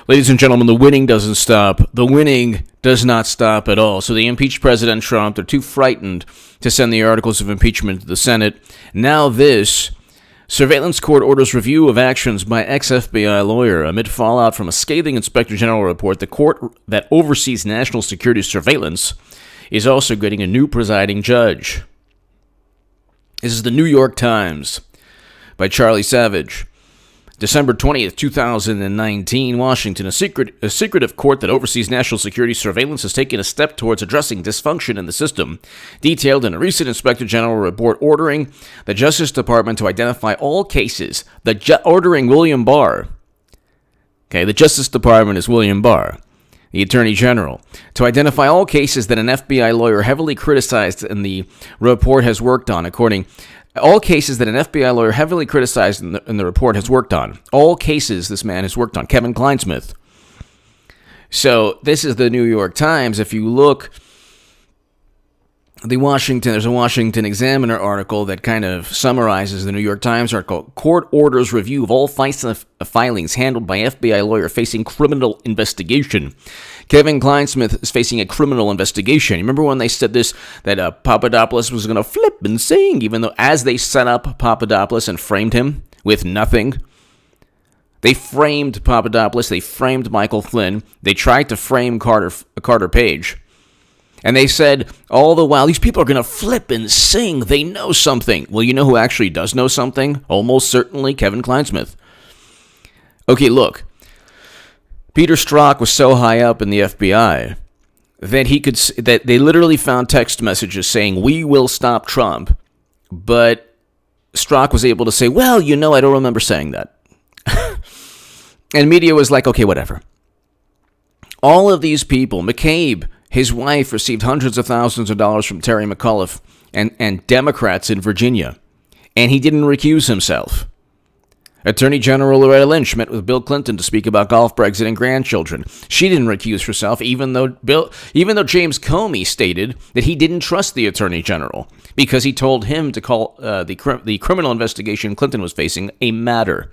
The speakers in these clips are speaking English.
Ladies and gentlemen, the winning doesn't stop. The winning does not stop at all. So they impeached President Trump. They're too frightened to send the articles of impeachment to the Senate. Now this surveillance court orders review of actions by ex-FBI lawyer amid fallout from a scathing Inspector General report. The court that oversees national security surveillance is also getting a new presiding judge. This is the New York Times by Charlie Savage. December 20th, 2019, Washington. A secretive court that oversees national security surveillance has taken a step towards addressing dysfunction in the system, detailed in a recent Inspector General report ordering the Justice Department to identify all cases. Ordering William Barr. Okay, the Justice Department is William Barr, the Attorney General, to identify all cases that an FBI lawyer heavily criticized in the report has worked on, all cases that an FBI lawyer heavily criticized in the report has worked on. All cases this man has worked on. Kevin Clinesmith. So this is the New York Times. If you look, there's a Washington Examiner article that kind of summarizes the New York Times article. Court orders review of all FISA filings handled by FBI lawyer facing criminal investigation. Kevin Clinesmith is facing a criminal investigation. Remember when they said this, that Papadopoulos was going to flip and sing, even though as they set up Papadopoulos and framed him with nothing? They framed Papadopoulos. They framed Michael Flynn. They tried to frame Carter Page. And they said, all the while, these people are going to flip and sing. They know something. Well, you know who actually does know something? Almost certainly Kevin Clinesmith. Okay, look. Peter Strzok was so high up in the FBI that they literally found text messages saying, "We will stop Trump." But Strzok was able to say, "Well, I don't remember saying that." And media was like, "Okay, whatever." All of these people, McCabe, his wife, received hundreds of thousands of dollars from Terry McAuliffe and Democrats in Virginia, and he didn't recuse himself. Attorney General Loretta Lynch met with Bill Clinton to speak about golf, Brexit, and grandchildren. She didn't recuse herself, even though James Comey stated that he didn't trust the Attorney General because he told him to call the criminal investigation Clinton was facing a matter,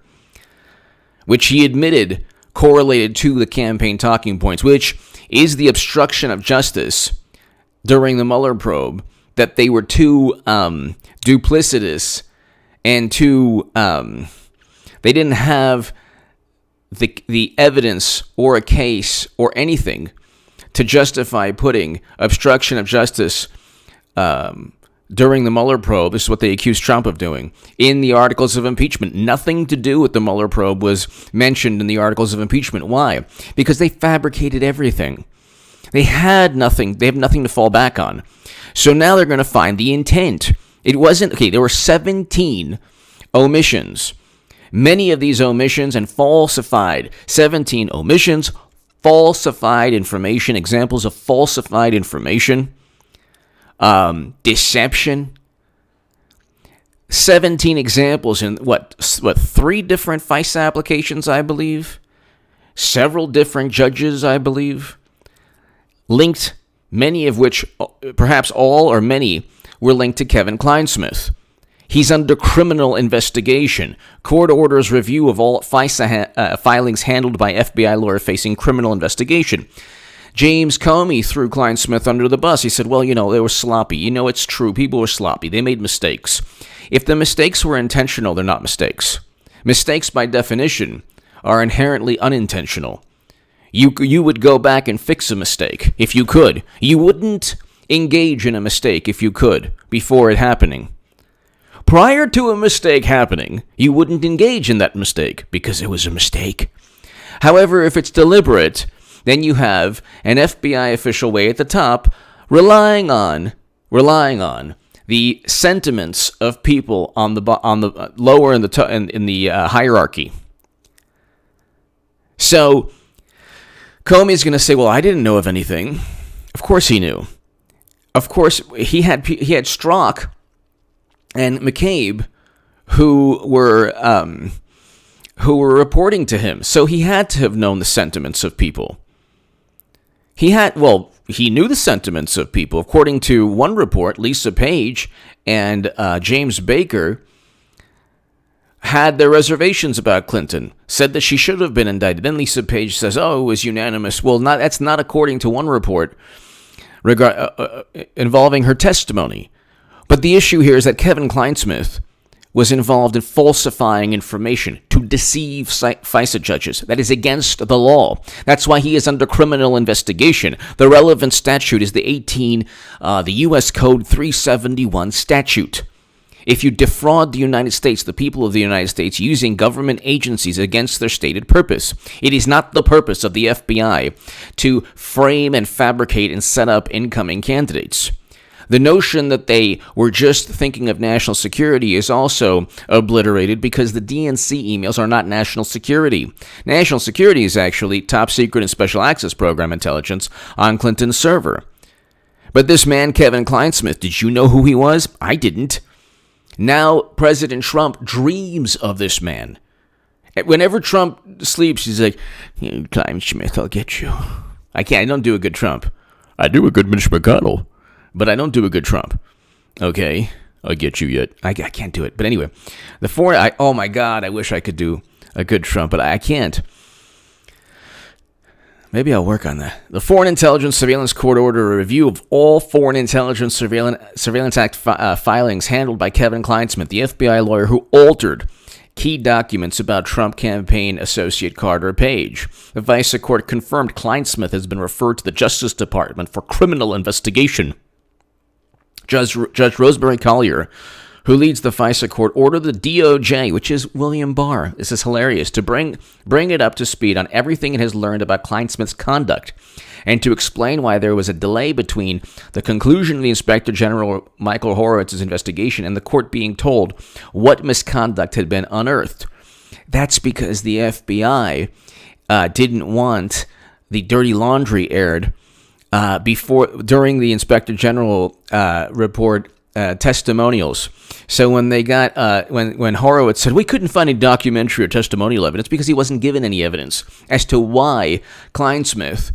which he admitted correlated to the campaign talking points, which is the obstruction of justice during the Mueller probe, that they were too duplicitous and too... They didn't have the evidence or a case or anything to justify putting obstruction of justice during the Mueller probe. This is what they accused Trump of doing in the articles of impeachment. Nothing to do with the Mueller probe was mentioned in the articles of impeachment. Why? Because they fabricated everything. They had nothing. They have nothing to fall back on. So now they're going to find the intent. It wasn't, there were 17 omissions. Many of these omissions and 17 omissions, falsified information, examples of falsified information, deception. 17 examples in what 3 different FISA applications, I believe. Several different judges, I believe. Linked, many of which, perhaps all or many, were linked to Kevin Clinesmith. He's under criminal investigation. Court orders review of all FISA filings handled by FBI lawyer facing criminal investigation. James Comey threw Clinesmith under the bus. He said, well, they were sloppy. It's true. People were sloppy. They made mistakes. If the mistakes were intentional, they're not mistakes. Mistakes, by definition, are inherently unintentional. You would go back and fix a mistake if you could. You wouldn't engage in a mistake if you could before it happening. Prior to a mistake happening, you wouldn't engage in that mistake because it was a mistake. However, if it's deliberate, then you have an FBI official way at the top relying on the sentiments of people on the lower in the hierarchy. So Comey's going to say, "Well, I didn't know of anything." Of course he knew. Of course he had Strzok and McCabe who were reporting to him. So he had to have known the sentiments of people. He knew the sentiments of people. According to one report, Lisa Page and James Baker had their reservations about Clinton, said that she should have been indicted. Then Lisa Page says, oh, it was unanimous. Well, that's not according to one report involving her testimony. But the issue here is that Kevin Clinesmith was involved in falsifying information to deceive FISA judges. That is against the law. That's why he is under criminal investigation. The relevant statute is the U.S. Code 371 statute. If you defraud the United States, the people of the United States, using government agencies against their stated purpose, it is not the purpose of the FBI to frame and fabricate and set up incoming candidates. The notion that they were just thinking of national security is also obliterated because the DNC emails are not national security. National security is actually top secret and special access program intelligence on Clinton's server. But this man, Kevin Clinesmith, did you know who he was? I didn't. Now President Trump dreams of this man. Whenever Trump sleeps, he's like, Clinesmith, I'll get you. I don't do a good Trump. I do a good Mitch McConnell. But I don't do a good Trump. Okay, I'll get you yet. I can't do it. But anyway, oh my God, I wish I could do a good Trump, but I can't. Maybe I'll work on that. The Foreign Intelligence Surveillance Court ordered a review of all Foreign Intelligence Surveillance Act filings handled by Kevin Clinesmith, the FBI lawyer who altered key documents about Trump campaign associate Carter Page. The FISA court confirmed Clinesmith has been referred to the Justice Department for criminal investigation. Judge Rosemary Collier, who leads the FISA court, ordered the DOJ, which is William Barr, this is hilarious, to bring it up to speed on everything it has learned about Clinesmith's conduct, and to explain why there was a delay between the conclusion of the Inspector General Michael Horowitz's investigation and the court being told what misconduct had been unearthed. That's because the FBI didn't want the dirty laundry aired during the Inspector General report testimonials. So when they got when Horowitz said we couldn't find any documentary or testimonial evidence because he wasn't given any evidence as to why Clinesmith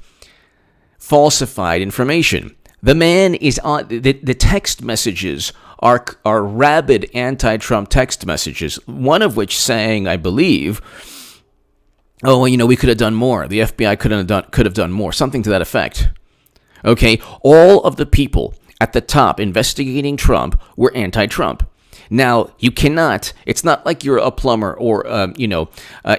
falsified information. The man is on the text messages are rabid anti-Trump text messages. One of which saying, I believe, oh well, we could have done more. The FBI could have done more, something to that effect. Okay, all of the people at the top investigating Trump were anti-Trump. Now, you cannot, it's not like you're a plumber or,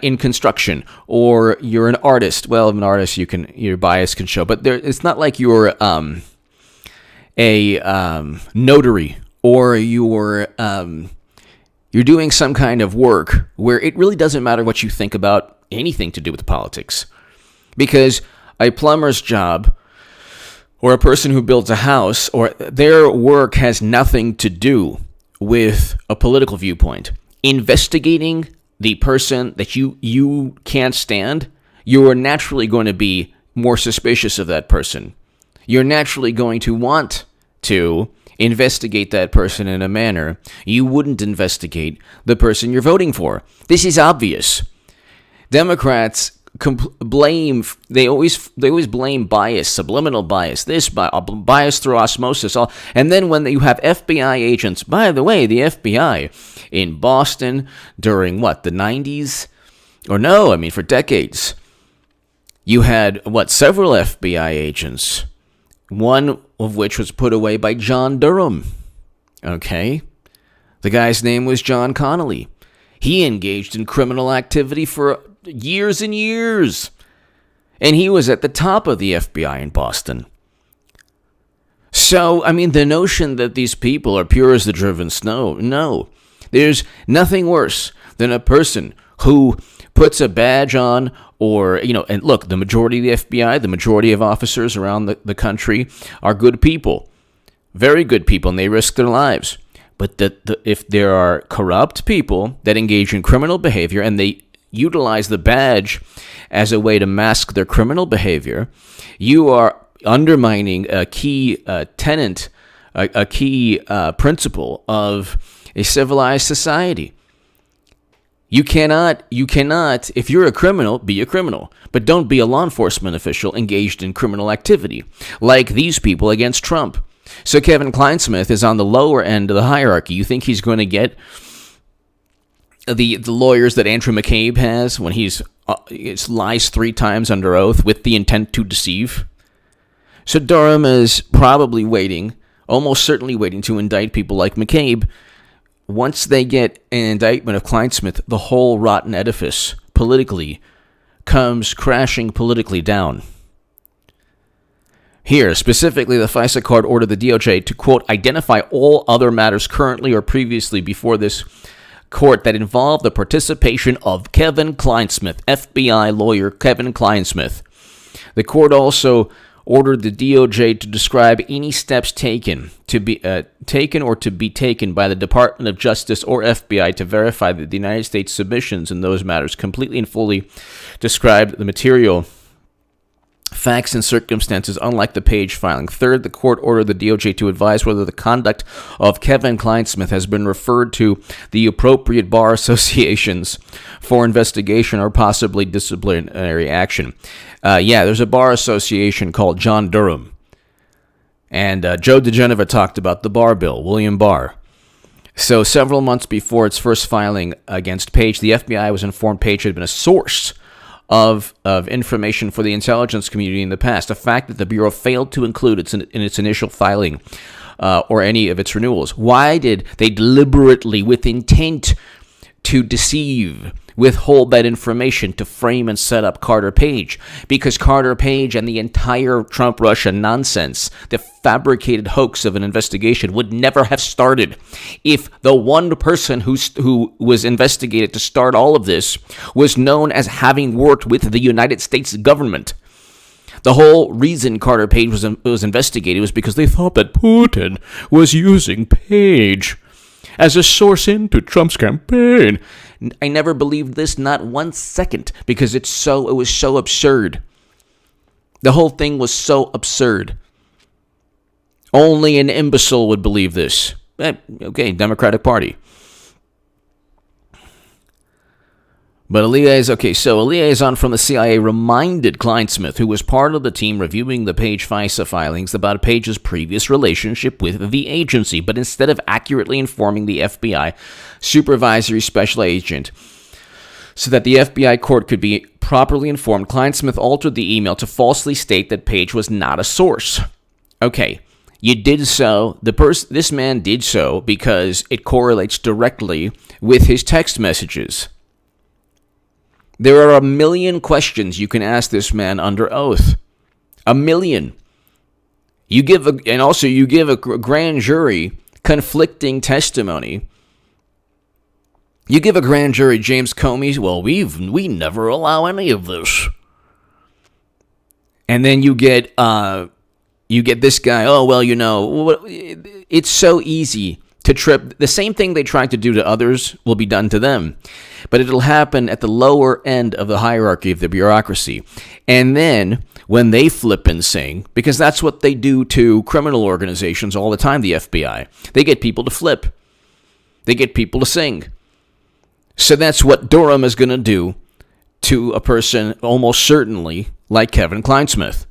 in construction, or you're an artist. Well, an artist, your bias can show, but it's not like you're a notary, or you're doing some kind of work where it really doesn't matter what you think about anything to do with politics. Because a plumber's job, or a person who builds a house, or their work has nothing to do with a political viewpoint. Investigating the person that you can't stand, you are naturally going to be more suspicious of that person. You're naturally going to want to investigate that person in a manner you wouldn't investigate the person you're voting for. This is obvious. Democrats they always blame bias, subliminal bias, bias through osmosis, and then when you have FBI agents, by the way, the FBI in Boston during the 90s, for decades, you had several FBI agents, one of which was put away by John Durham. Okay, the guy's name was John Connolly. He engaged in criminal activity for years and years. And he was at the top of the FBI in Boston. So, the notion that these people are pure as the driven snow, no. There's nothing worse than a person who puts a badge on and look, the majority of the FBI, the majority of officers around the country are good people. Very good people, and they risk their lives. But if there are corrupt people that engage in criminal behavior and they utilize the badge as a way to mask their criminal behavior, you are undermining a key tenet, a key principle of a civilized society. You cannot, if you're a criminal, be a criminal, but don't be a law enforcement official engaged in criminal activity, like these people against Trump. So Kevin Clinesmith is on the lower end of the hierarchy. You think he's going to get the lawyers that Andrew McCabe has when he's lies 3 times under oath with the intent to deceive. So Durham is probably waiting, almost certainly waiting to indict people like McCabe. Once they get an indictment of Clinesmith, the whole rotten edifice politically comes crashing politically down. Here, specifically, the FISA court ordered the DOJ to, quote, identify all other matters currently or previously before this court that involve the participation of Kevin Clinesmith, FBI lawyer Kevin Clinesmith. The court also ordered the DOJ to describe any steps taken or to be taken by the Department of Justice or FBI to verify that the United States submissions in those matters completely and fully described the material facts and circumstances, unlike the Page filing. Third, the court ordered the DOJ to advise whether the conduct of Kevin Clinesmith has been referred to the appropriate bar associations for investigation or possibly disciplinary action. There's a bar association called John Durham. And Joe DeGeneva talked about the bar bill, William Barr. So several months before its first filing against Page, the FBI was informed Page had been a source of information for the intelligence community in the past, a fact that the Bureau failed to include in its initial filing or any of its renewals. Why did they deliberately, with intent to deceive, withhold that information to frame and set up Carter Page? Because Carter Page and the entire Trump-Russia nonsense, the fabricated hoax of an investigation, would never have started if the one person who was investigated to start all of this was known as having worked with the United States government. The whole reason Carter Page was investigated was because they thought that Putin was using Page as a source into Trump's campaign. I never believed this, not 1 second, because it was so absurd. The whole thing was so absurd. Only an imbecile would believe this. Okay, Democratic Party. But a liaison from the CIA reminded Clinesmith, who was part of the team reviewing the Page FISA filings, about Page's previous relationship with the agency. But instead of accurately informing the FBI supervisory special agent so that the FBI court could be properly informed, Clinesmith altered the email to falsely state that Page was not a source. Okay, you did so. This man did so because it correlates directly with his text messages. There are 1 million questions you can ask this man under oath. 1 million. You give a grand jury conflicting testimony. You give a grand jury James Comey's, well, we never allow any of this. And then you get this guy, it's so easy to trip. The same thing they tried to do to others will be done to them. But it'll happen at the lower end of the hierarchy of the bureaucracy. And then when they flip and sing, because that's what they do to criminal organizations all the time, the FBI. They get people to flip. They get people to sing. So that's what Durham is going to do to a person almost certainly like Kevin Clinesmith.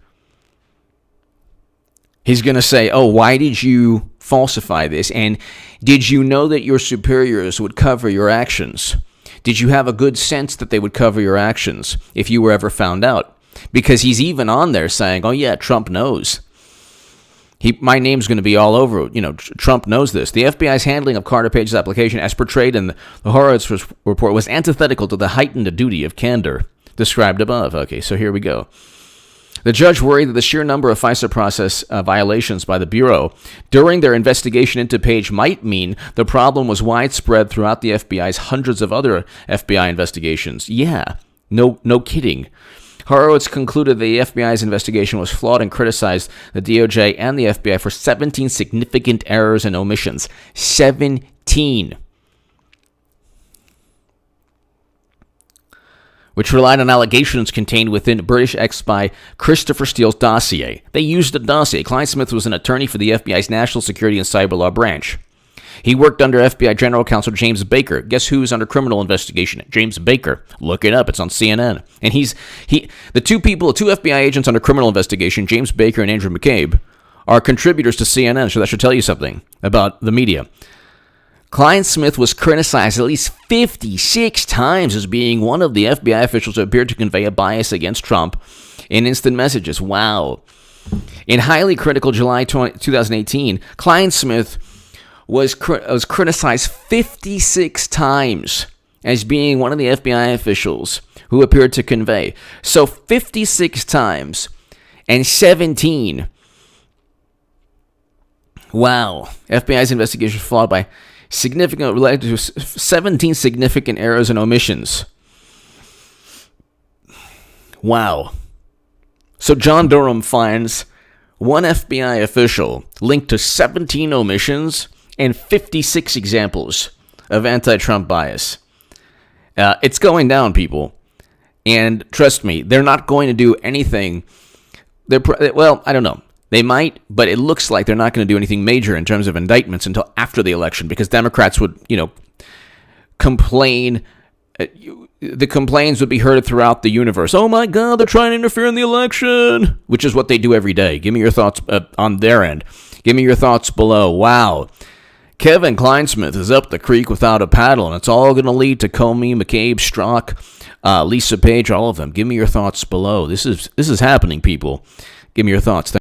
He's going to say, why did you falsify this? And did you know that your superiors would cover your actions? Did you have a good sense that they would cover your actions if you were ever found out? Because he's even on there saying, Trump knows. My name's going to be all over. Trump knows this. The FBI's handling of Carter Page's application, as portrayed in the Horowitz report, was antithetical to the heightened duty of candor described above. Okay, so here we go. The judge worried that the sheer number of FISA process violations by the Bureau during their investigation into Page might mean the problem was widespread throughout the FBI's hundreds of other FBI investigations. Yeah, no kidding. Horowitz concluded the FBI's investigation was flawed and criticized the DOJ and the FBI for 17 significant errors and omissions. 17. Which relied on allegations contained within British ex-spy Christopher Steele's dossier. They used the dossier. Clinesmith was an attorney for the FBI's National Security and Cyber Law Branch. He worked under FBI General Counsel James Baker. Guess who's under criminal investigation? James Baker. Look it up. It's on CNN. And the two FBI agents under criminal investigation, James Baker and Andrew McCabe, are contributors to CNN, so that should tell you something about the media. Clinesmith was criticized at least 56 times as being one of the FBI officials who appeared to convey a bias against Trump in instant messages. Wow. In highly critical July 2018, Clinesmith was criticized 56 times as being one of the FBI officials who appeared to convey. So 56 times and 17. Wow. FBI's investigation followed by related to 17 significant errors and omissions. Wow. So John Durham finds one FBI official linked to 17 omissions and 56 examples of anti-Trump bias. It's going down, people. And trust me, they're not going to do anything. Well, I don't know. They might, but it looks like they're not going to do anything major in terms of indictments until after the election, because Democrats would, complain. The complaints would be heard throughout the universe. Oh my God, they're trying to interfere in the election, which is what they do every day. Give me your thoughts on their end. Give me your thoughts below. Wow. Kevin Clinesmith is up the creek without a paddle, and it's all going to lead to Comey, McCabe, Strzok, Lisa Page, all of them. Give me your thoughts below. This is happening, people. Give me your thoughts.